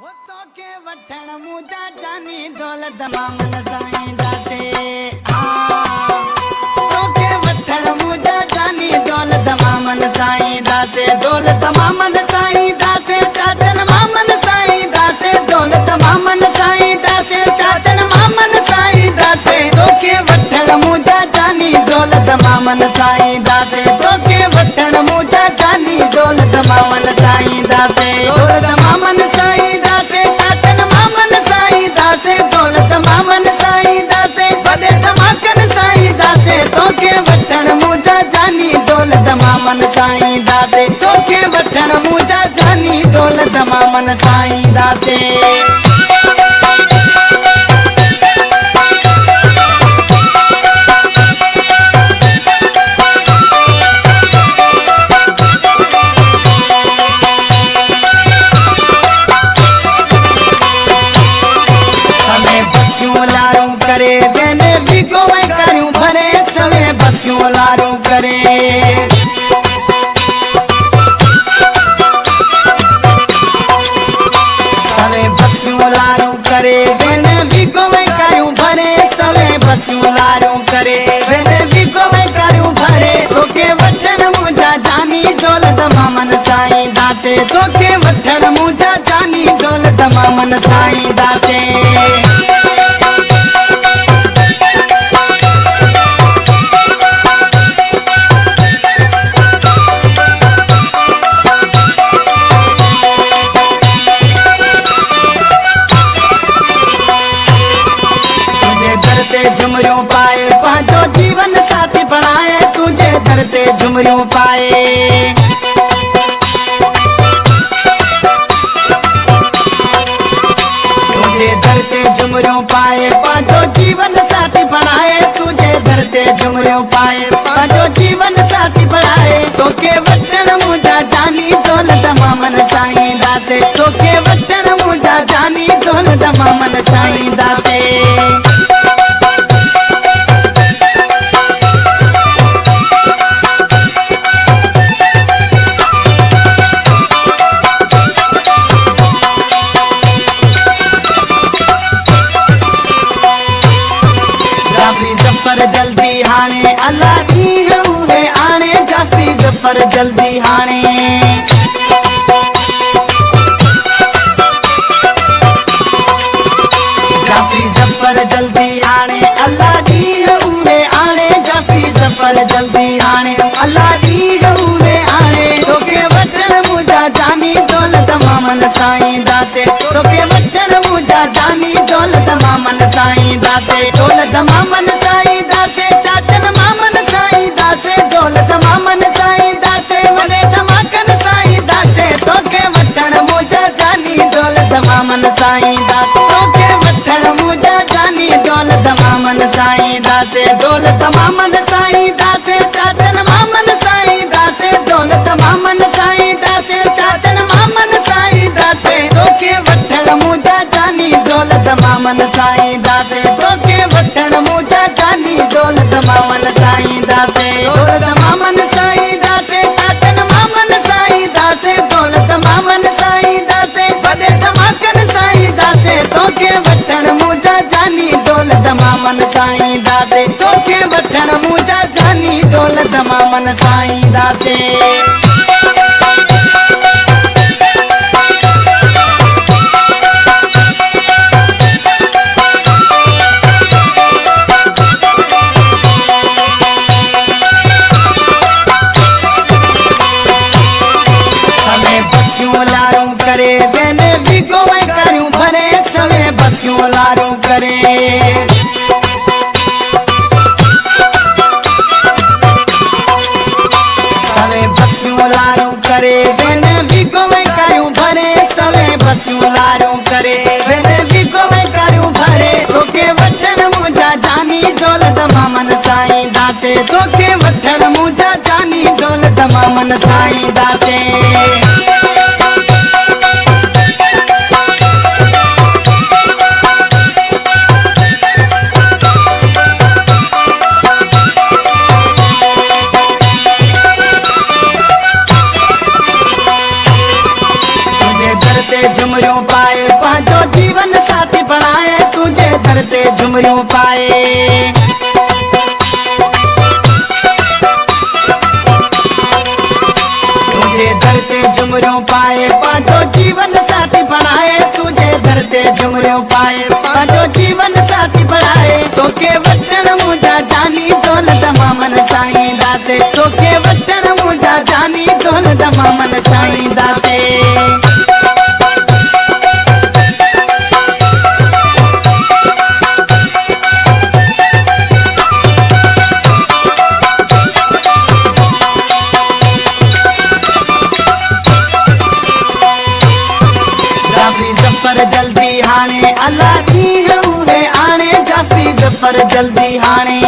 हो तो के वठण मुजा जानी दौलत मामन साईं दासे तो के वठण मुजा जानी दौलत मामन साईं दासे दौलत मामन साईं दासे चाचन मामन साईं दासे दौलत मामन साईं दासे चाचन मामन साईं दासे तो के वठण मुजा जानी दौलत मामन साईं दासे तो के वठण मुजा जानी दौलत मामन साईं दासे दौलत मामन साईं दासे चाचन मामन साईं दासे दौलत मामन साईं दासे बड़े धमाकन साईं दासे तो के वठण मुजा जानी दौलत मामन साईं दासे तो के वठण मुजा जानी दौलत मामन साईं दासे करे बेने भी गोए करूं भरे सवे बसियों लारू करे सवे बसियों लारू करे बेने भी गोए करूं भरे सवे बसियों लारू करे बेने भी गोए करूं भरे तोके वठण मुजा जानी दौलत मामन साईं दासे तोके वठण मुजा जानी दौलत मामन साईं दासे झुमरियों पाए पांचो जीवन साथी बनाए तुझे धरते झुमरियों पाए तुझे धरते झुमरियों पाए पांचो जीवन साथी बनाए तुझे धरते झुमरियों पाए पांचो जीवन साथी बनाए तो के वठण मुजा जानी दौलत मामन साईं दासे तो के वठण मुजा जानी दौलत मामन साईं दासे जफर जल्दी हाने अल्लाह दी हुए आने जाफरी जफर जल्दी हाने जाफरी जफर जल्दी आने अल्लाह दी हुए आने जाफरी जफर जल्दी आने अल्लाह दी हुए आने तोके वठण मुजा जानी दौलत मामन साईं दासे तोके वठण मुजा जानी दौलत मामन साईं दासे दौलत मामन साईं दासे चाचन मामन साईं दासे दौलत मामन साईं दासे वने धमाकन साईं दासे तोके वठण मुजा जानी दौलत मामन साईं दासे तोके वठण मुजा जानी दौलत मामन साईं दासे दौलत मामन साईं दासे चाचन मामन साईं दासे दौलत मामन साईं दासे चाचन मामन साईं दासे तोके वठण मुजा जानी दौलत मामन साईं दासे तोके वठण मुजा जानी दौलत मामन साईं दासे दौलत मामन साईं दासे चाचन मामन साईं दासे दौलत मामन साईं दासे बड़े धमाकन साईं दासे तोके वठण मुजा जानी दौलत मामन साईं दासे तोके वठण मुजा जानी दौलत मामन साईं दासे करे बेने भी गोए करूं भरे सवे बसियों लारू करे सवे बसियों लारू करे बेने भी गोए करूं भरे सवे बसियों लारू करे बेने भी गोए करूं भरे तोके वठण मुजा जानी दौलत मामन साईं दासे तोके वठण मुजा जानी दौलत मामन साईं दासे झुमरियूं पाए तुझे दर ते झुमरियूं पाए पंहिंजो जीवन साथी बणाए तुझे दर ते झुमरियूं पाए पंहिंजो जीवन साथी बणाए तोखे वठण मुंहिंजा जानी दौलत मामन साईं दासे तोखे वठण मुंहिंजा जानी दौलत मामन साईं दासे ज़फ़र जल्दी हाणे अल्लाह ॾींहुं उहे आणे जाफ़ी ज़फ़र जल्दी हाणे